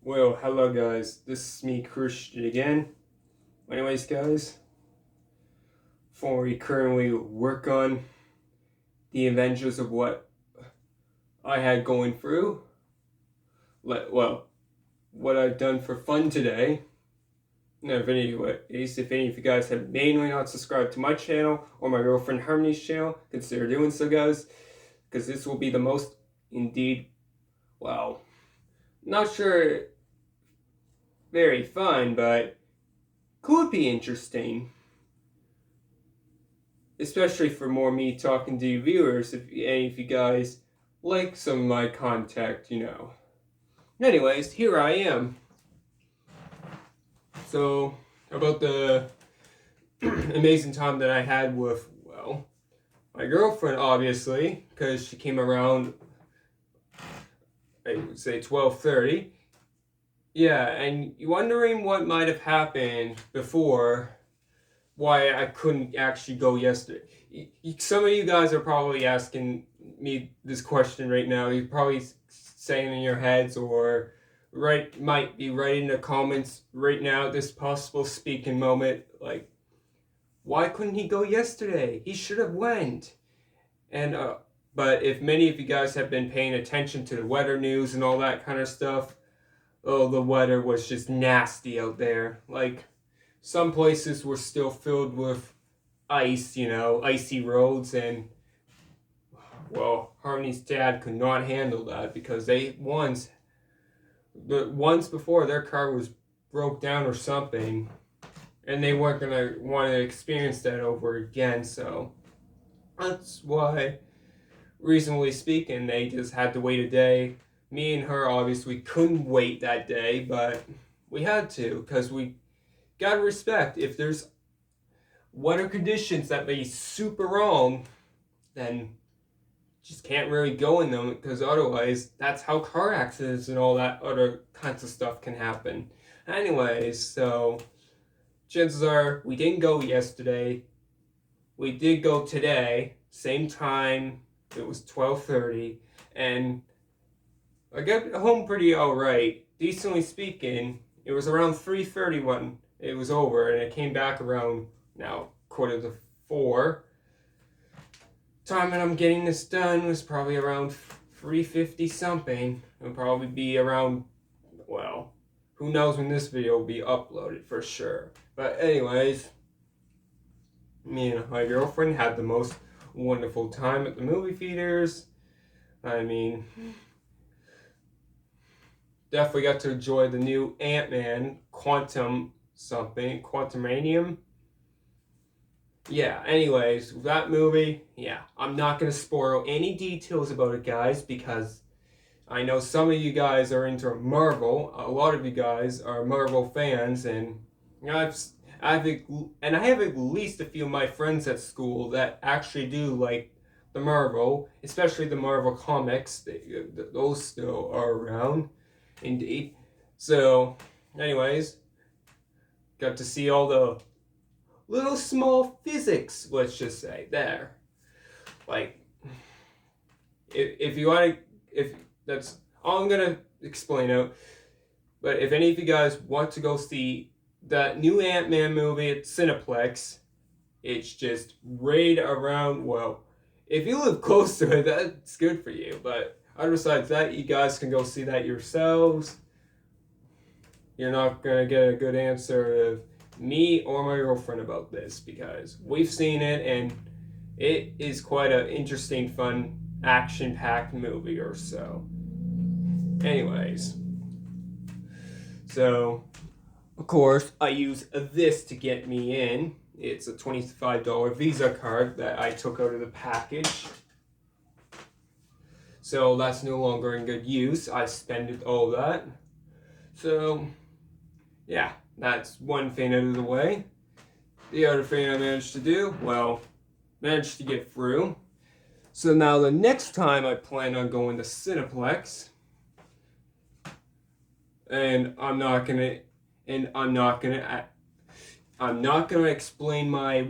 Well, hello guys, this is me, Christian again. Anyways, guys, before we currently work on the Avengers of what I had going through, what I've done for fun today. Now, if any of you guys have mainly not subscribed to my channel or my girlfriend Harmony's channel, consider doing so, guys, because this will be the most, indeed, well, not sure very fun, but could be interesting. Especially for more me talking to you viewers, if any of you guys like some of my content. Anyways, here I am. So, about the amazing time that I had with, well, my girlfriend, obviously, because she came around, I would say 12:30. Yeah, and you're wondering what might have happened before, why I couldn't actually go yesterday. Some of you guys are probably asking me this question right now. You're probably saying in your heads, or might be writing in the comments right now at this possible speaking moment, like, why couldn't he go yesterday? He should have went. And but if many of you guys have been paying attention to the weather news and all that kind of stuff, oh, the weather was just nasty out there. Like, some places were still filled with ice, icy roads, and, well, Harmony's dad could not handle that because once before their car was broke down or something, and they weren't gonna want to experience that over again. So that's why, reasonably speaking, they just had to wait a day. Me and her obviously couldn't wait that day, but we had to, because we gotta respect, if there's weather conditions that may be super wrong, then just can't really go in them, because otherwise that's how car accidents and all that other kinds of stuff can happen. Anyways, so chances are we didn't go yesterday. We did go today, same time. It was 12:30, and I got home pretty alright. Decently speaking, it was around 3:30 when it was over, and it came back around now 3:45. Time that I'm getting this done was probably around 3:50 something. It'll probably be around, well, who knows when this video will be uploaded for sure. But anyways, me and my girlfriend had the most wonderful time at the movie theaters. I mean, definitely got to enjoy the new Ant-Man Quantumanium. Yeah, anyways, that movie, yeah, I'm not going to spoil any details about it, guys, because I know some of you guys are into Marvel. A lot of you guys are Marvel fans, and I have at least a few of my friends at school that actually do like the Marvel, especially the Marvel comics. Those still are around, indeed. So, anyways, got to see all the little small physics, let's just say, there. Like, if you want to, if that's all I'm gonna explain out. But if any of you guys want to go see that new Ant-Man movie at Cineplex, it's just right around, well, if you live close to it, that's good for you. But besides that, you guys can go see that yourselves. You're not gonna get a good answer of me or my girlfriend about this, because we've seen it and it is quite an interesting, fun, action-packed movie or so. Anyways, so of course I use this to get me in. It's a $25 Visa card that I took out of the package. So that's no longer in good use. I spent all that. So yeah, that's one thing out of the way. The other thing I managed to do, well, managed to get through. So now the next time I plan on going to Cineplex, and I'm not gonna explain my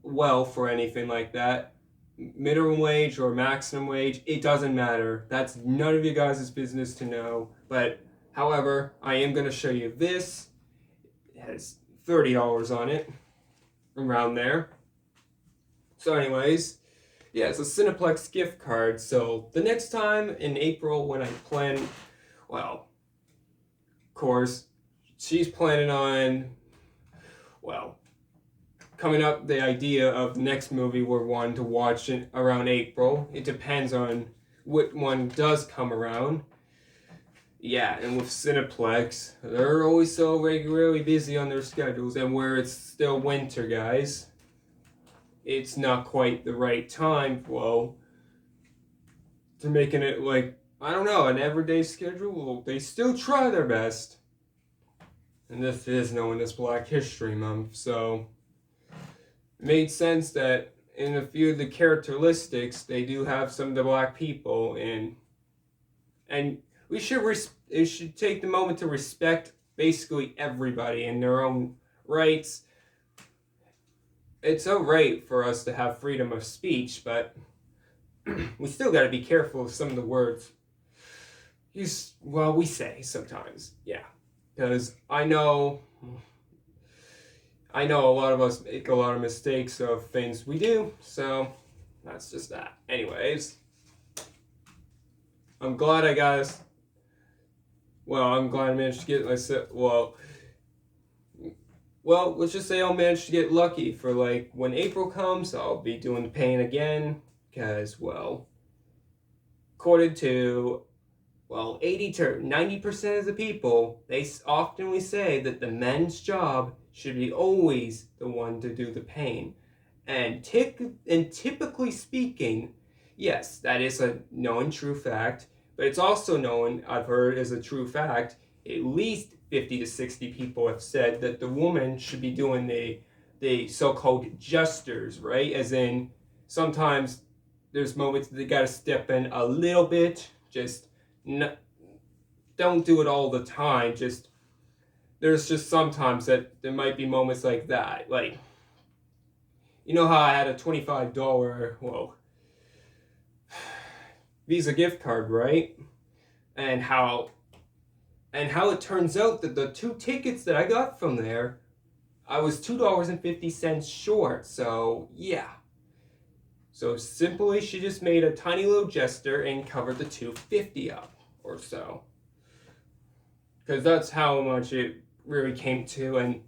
wealth or anything like that. Minimum wage or maximum wage, it doesn't matter. That's none of you guys' business to know. But However, I am going to show you this. It has $30 on it, around there. So anyways, yeah, it's a Cineplex gift card. So the next time in April when I plan, well, of course, she's planning on, well, coming up the idea of the next movie we're wanting to watch in, around April. It depends on what one does come around. Yeah, and with Cineplex, they're always so regularly busy on their schedules, and where it's still winter, guys, it's not quite the right time, well, to making it like, I don't know, an everyday schedule. Well, they still try their best. And this is known as Black History Month, so it made sense that in a few of the characteristics, they do have some of the black people, and we should take the moment to respect basically everybody in their own rights. It's alright for us to have freedom of speech, but we still got to be careful of some of the words we say sometimes. Yeah, because I know a lot of us make a lot of mistakes of things we do, so that's just that. Anyways, I'm glad I got us. Well, I'm glad I managed to get myself. Well, let's just say I'll manage to get lucky for like when April comes, I'll be doing the pain again, because, well, according to, well, 80 to 90% of the people, they often say that the men's job should be always the one to do the pain. And typically speaking, yes, that is a known true fact, but it's also known, I've heard as a true fact, at least 50 to 60 people have said that the woman should be doing the so-called jesters, right? As in, sometimes there's moments that they gotta step in a little bit, just don't do it all the time. There's just sometimes that there might be moments like that. Like, you know how I had a $25, Visa gift card, right? And how it turns out that the 2 tickets that I got from there, I was $2.50 short. So yeah. So simply, she just made a tiny little gesture and covered the $2.50 up or so. Because that's how much it really came to, and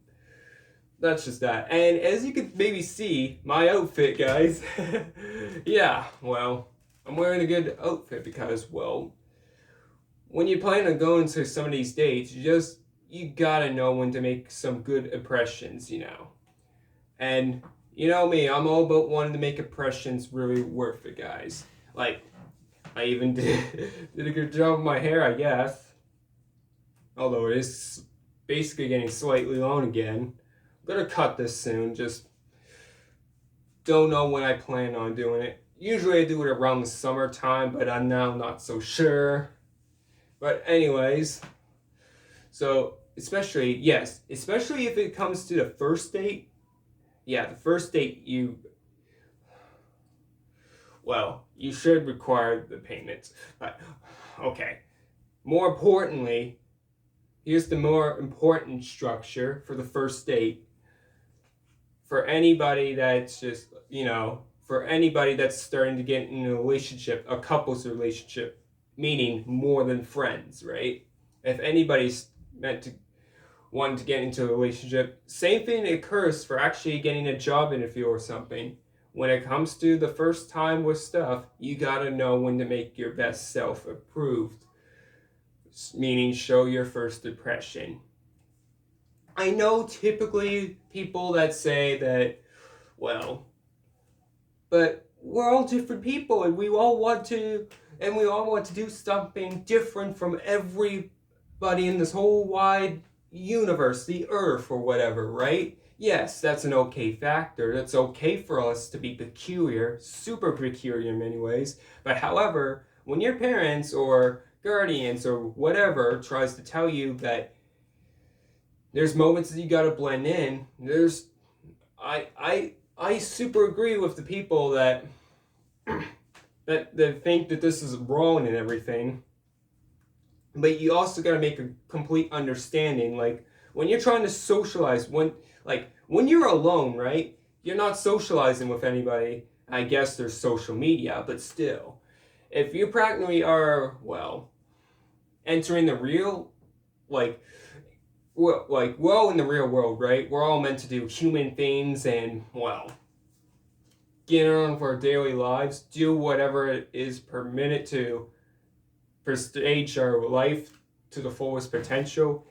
that's just that. And as you can maybe see, my outfit, guys, yeah, well, I'm wearing a good outfit because, well, when you plan on going to some of these dates, you gotta know when to make some good impressions, you know. And you know me, I'm all about wanting to make impressions really worth it, guys. Like, I even did a good job with my hair, I guess. Although it is basically getting slightly long again. I'm gonna cut this soon, just don't know when I plan on doing it. Usually I do it around the summertime, but I'm now not so sure. But anyways, so especially if it comes to the first date, yeah, the first date you should require the payments. But okay, more importantly, here's the more important structure for the first date. For anybody that's just, for anybody that's starting to get in a relationship, a couple's relationship, meaning more than friends, right? If anybody's meant to want to get into a relationship, same thing occurs for actually getting a job interview or something. When it comes to the first time with stuff, you gotta know when to make your best self approved, meaning show your first impression. I know typically people that say that, well, but we're all different people and we all want to do something different from everybody in this whole wide universe, the earth or whatever, right? Yes, that's an okay factor. That's okay for us to be peculiar, super peculiar in many ways. But however, when your parents or guardians or whatever tries to tell you that there's moments that you gotta blend in, I super agree with the people that that think that this is wrong and everything. but you also got to make a complete understanding. Like when you're trying to socialize, when you're alone, right? You're not socializing with anybody. I guess there's social media, but still, if you practically are, well, entering the real, like we're all in the real world, right? We're all meant to do human things and, well, get on with our daily lives, do whatever it is permitted to stage our life to the fullest potential,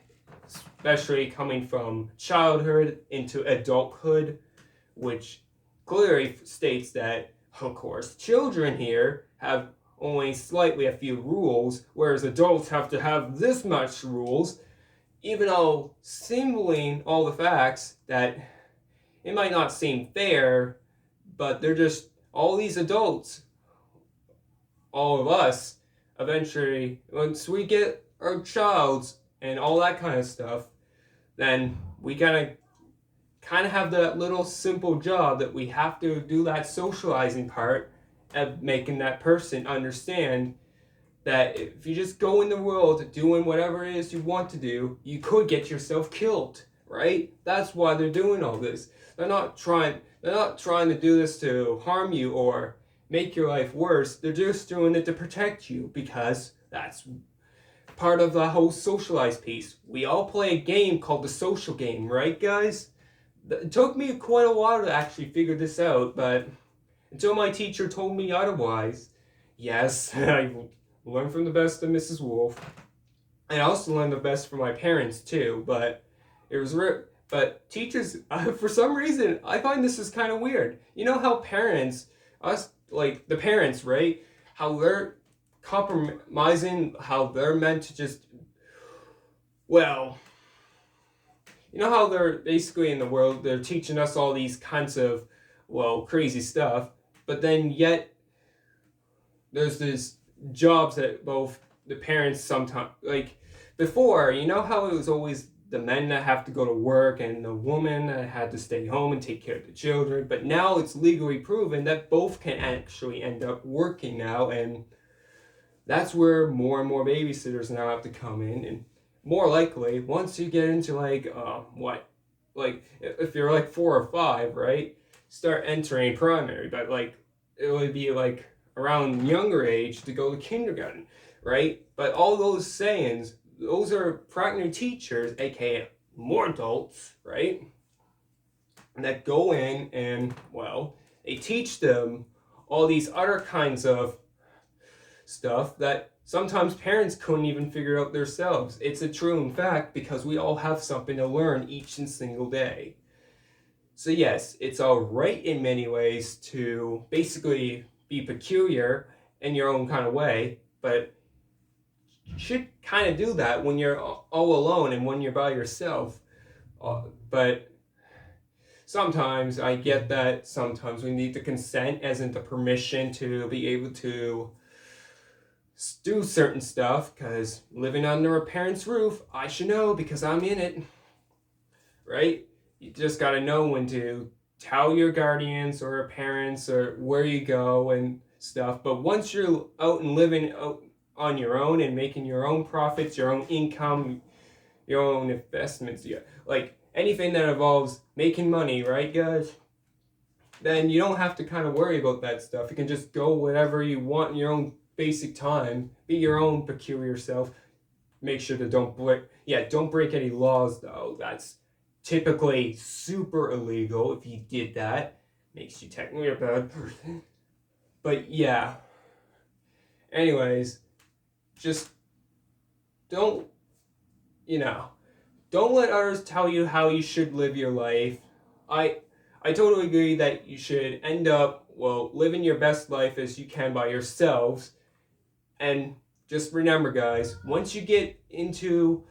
especially coming from childhood into adulthood, which clearly states that, of course, children here have only slightly a few rules, whereas adults have to have this much rules, even though symboling all the facts that it might not seem fair, but they're just all these adults, all of us, eventually, once we get our childs and all that kind of stuff, then we kind of have that little simple job that we have to do that socializing part of making that person understand that if you just go in the world doing whatever it is you want to do, you could get yourself killed, right? That's why they're doing all this. They're not trying to do this to harm you or make your life worse. They're just doing it to protect you because that's part of the whole socialized piece. We all play a game called the social game, right, guys? It took me quite a while to actually figure this out, but until my teacher told me otherwise, yes, I learned from the best of Mrs. Wolf. I also learned the best from my parents too, but it was but teachers, for some reason, I find this is kind of weird. You know how parents, like the parents, right? How they're compromising, how they're meant to just, well, you know how they're basically in the world, they're teaching us all these kinds of, well, crazy stuff, but then yet there's these jobs that both the parents sometimes, like before, you know how it was always the men that have to go to work and the woman that had to stay home and take care of the children, but now it's legally proven that both can actually end up working now, and that's where more and more babysitters now have to come in. And more likely, once you get into like if you're like 4 or 5, right, start entering primary, but like it would be like around younger age to go to kindergarten, right? But all those sayings, those are practically teachers, aka more adults, right, that go in and, well, they teach them all these other kinds of stuff that sometimes parents couldn't even figure out themselves. It's a true fact because we all have something to learn each and single day. So yes, it's all right in many ways to basically be peculiar in your own kind of way, but you should kind of do that when you're all alone and when you're by yourself. But sometimes I get that sometimes we need the consent, as in the permission to be able to do certain stuff, because living under a parent's roof, I should know because I'm in it, right? You just got to know when to tell your guardians or parents or where you go and stuff. But once you're out and living out on your own and making your own profits, your own income, your own investments, yeah, like anything that involves making money, right, guys? Then you don't have to kind of worry about that stuff. You can just go whatever you want in your own basic time, be your own peculiar self. Make sure to don't break any laws though. That's typically super illegal. If you did that, makes you technically a bad person. But yeah. Anyways, just don't, you know, don't let others tell you how you should live your life. I totally agree that you should end up, well, living your best life as you can by yourselves. And just remember, guys, once you get into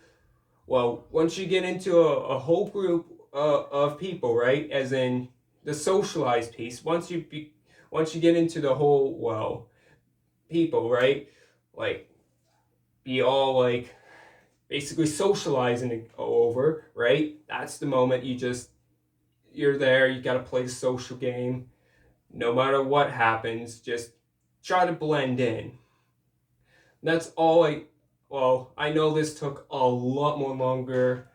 a whole group of people, right, as in the socialized piece, once you get into the whole, well, people, right, like be all like basically socializing it over, right? That's the moment you're there, you got to play the social game. No matter what happens, just try to blend in. That's all well, I know this took a lot more longer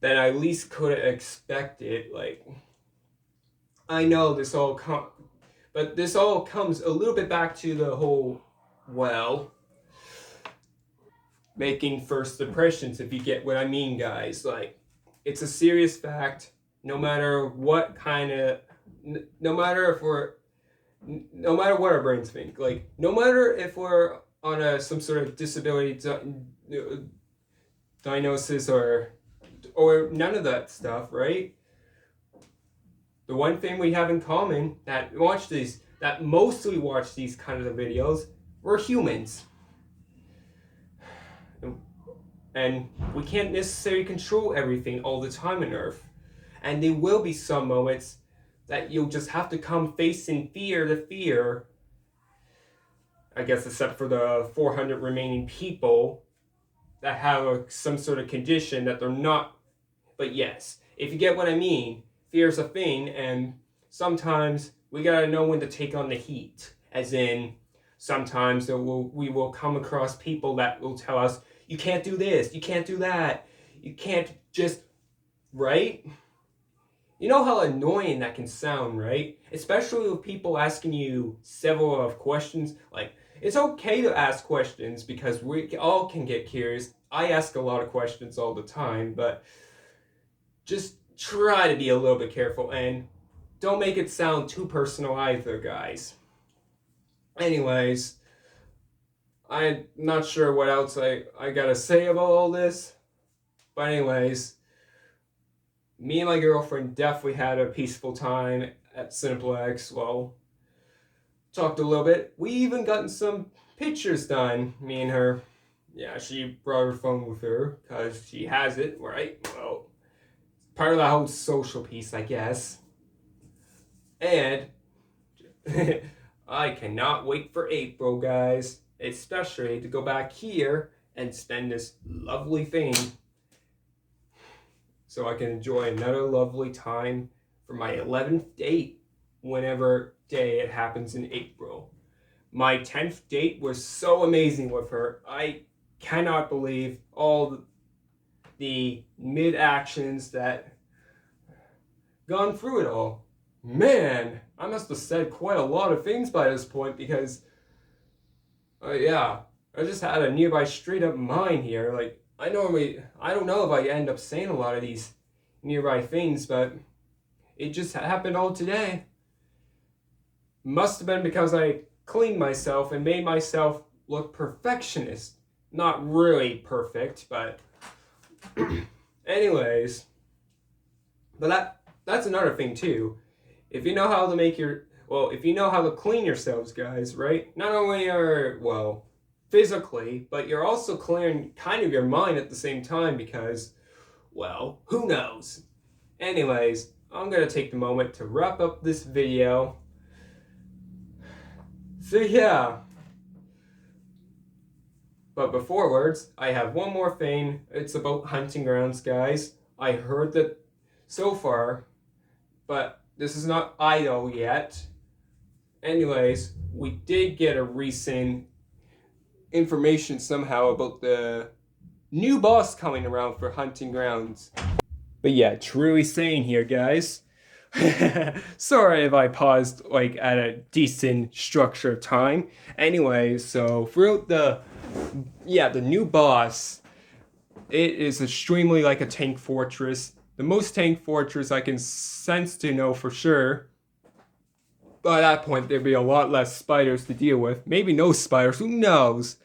than I at least could have expected. Like, I know but this all comes a little bit back to the whole, well, making first impressions, if you get what I mean, guys. Like, it's a serious fact. No matter what kind of, no matter if we're, no matter what our brains think, like, no matter if we're on some sort of disability diagnosis or none of that stuff, right? The one thing we have in common that mostly watch these kind of videos, we're humans. And we can't necessarily control everything all the time on Earth. And there will be some moments that you'll just have to come facing fear to fear. I guess except for the 400 remaining people that have some sort of condition that they're not. But yes, if you get what I mean, fear's a thing, and sometimes we gotta know when to take on the heat. As in, sometimes we will come across people that will tell us, you can't do this, you can't do that, you can't just, right? You know how annoying that can sound, right? Especially with people asking you several of questions. Like, it's okay to ask questions because we all can get curious. I ask a lot of questions all the time, but just try to be a little bit careful and don't make it sound too personal either, guys. Anyways, I'm not sure what else I gotta say about all this. But anyways, me and my girlfriend definitely had a peaceful time at Cineplex. Well, talked a little bit. We even gotten some pictures done, me and her. Yeah, she brought her phone with her because she has it, right? Well, part of that whole social piece, I guess. And I cannot wait for April, guys, especially to go back here and spend this lovely thing so I can enjoy another lovely time for my 11th date, whenever day it happens in April. My 10th date was so amazing with her. I cannot believe all the mid actions that gone through it all. Man, I must have said quite a lot of things by this point because, yeah, I just had a nearby straight up mine here. Like, I don't know if I end up saying a lot of these nearby things, but it just happened all today. Must have been because I cleaned myself and made myself look perfectionist. Not really perfect, but anyways. But that's another thing too. If you know how to if you know how to clean yourselves, guys, right? Not only are, well, physically, but you're also clearing kind of your mind at the same time because, well, who knows? Anyways, I'm gonna take the moment to wrap up this video. So yeah. But before words, I have one more thing. It's about hunting grounds, guys. I heard that so far, but this is not idle yet. Anyways, we did get a recent information somehow about the new boss coming around for hunting grounds. But yeah, truly saying here, guys. Sorry if I paused like at a decent structure of time. Anyway, so throughout the new boss, it is extremely like a tank fortress. The most tank fortress I can sense to know for sure. By that point, there'd be a lot less spiders to deal with. Maybe no spiders, who knows?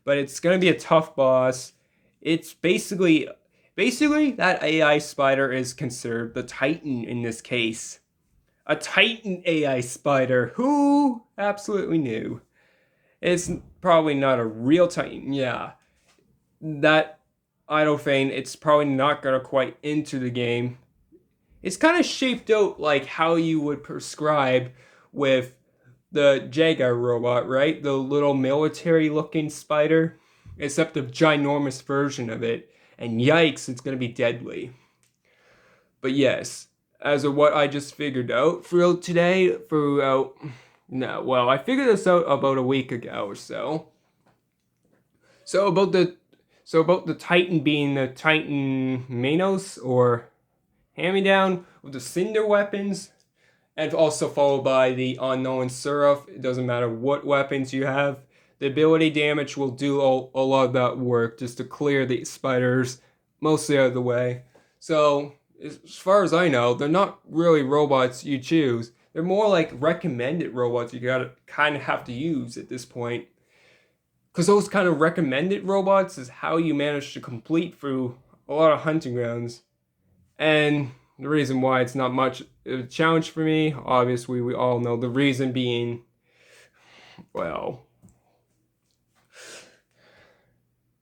But it's gonna be a tough boss. It's basically that AI spider is considered the Titan in this case. A Titan AI spider. Who absolutely knew? It's probably not a real Titan. Yeah, that Idolphane, it's probably not gonna quite enter the game. It's kind of shaped out like how you would prescribe with the Jaguar robot, right? The little military-looking spider, except a ginormous version of it. And yikes, it's gonna be deadly. But yes, as of what I just figured out throughout today, I figured this out about a week ago or so. So about the Titan being the Titan Manos or hand-me-down with the Cinder weapons, and also followed by the Unknown Seraph. It doesn't matter what weapons you have. The ability damage will do a lot of that work just to clear the spiders mostly out of the way. So, as far as I know, they're not really robots you choose. They're more like recommended robots you gotta kind of have to use at this point. Because those kind of recommended robots is how you manage to complete through a lot of hunting grounds. And the reason why it's not much of a challenge for me, obviously, we all know the reason being, well,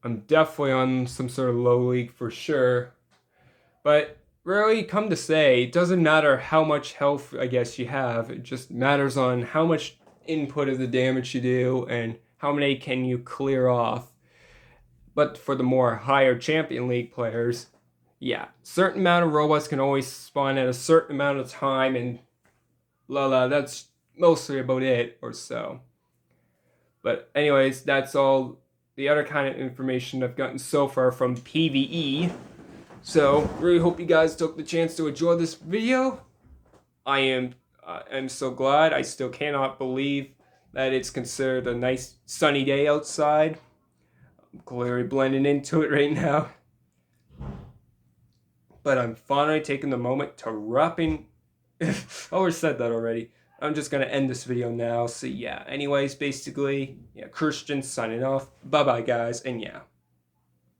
I'm definitely on some sort of low league for sure. But really, come to say, it doesn't matter how much health, I guess, you have. It just matters on how much input of the damage you do and how many can you clear off. But for the more higher Champion League players, yeah, certain amount of robots can always spawn at a certain amount of time, and that's mostly about it or so. But anyways, that's all the other kind of information I've gotten so far from PvE. So really hope you guys took the chance to enjoy this video. I am so glad. I still cannot believe that it's considered a nice sunny day outside. I'm clearly blending into it right now. But I'm finally taking the moment to wrapping. I already said that already. I'm just gonna end this video now. So yeah, anyways, basically, yeah, Christian signing off. Bye bye guys, and yeah.